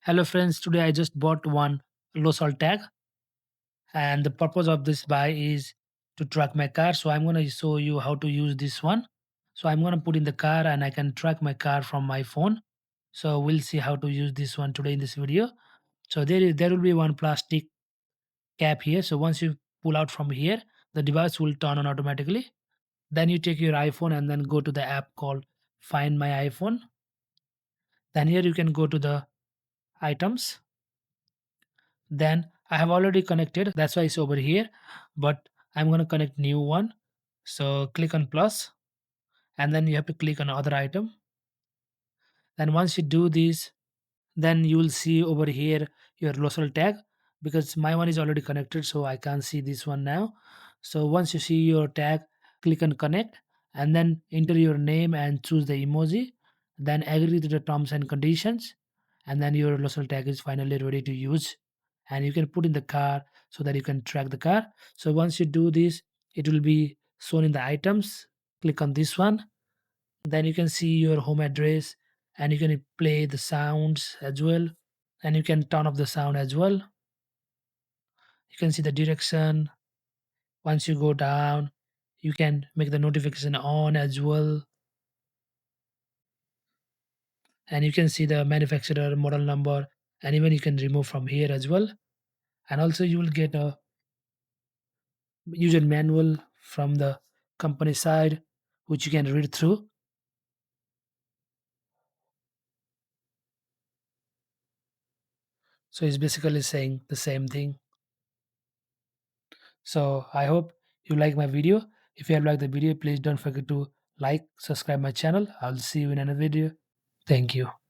Hello friends, today I just bought one Loshall tag, and the purpose of this buy is to track my car. So I'm going to show you how to use this one. So I'm going to put in the car and I can track my car from my phone. So we'll see how to use this one today in this video. So there will be one plastic cap here. So once you pull out from here, the device will turn on automatically. Then you take your iPhone and then go to the app called Find My iPhone. Then here you can go to the items. Then I have already connected, that's why it's over here, but I'm going to connect new one. So click on plus, and then you have to click on other item. Then once you do this, then you will see over here your local tag, because my one is already connected, so I can't see this one now. So once you see your tag, click on connect, and then enter your name and choose the emoji, then agree to the terms and conditions, and then your local tag is finally ready to use, and you can put in the car so that you can track the car. So once you do this, it will be shown in the items. Click on this one, then you can see your home address, and you can play the sounds as well, and you can turn off the sound as well. You can see the direction. Once you go down, you can make the notification on as well, and you can see the manufacturer, model number, and even you can remove from here as well. And also you will get a user manual from the company side, which you can read through. So it's basically saying the same thing. So I hope you like my video. If you have liked the video, please don't forget to like, subscribe my channel. I'll see you in another video. Thank you.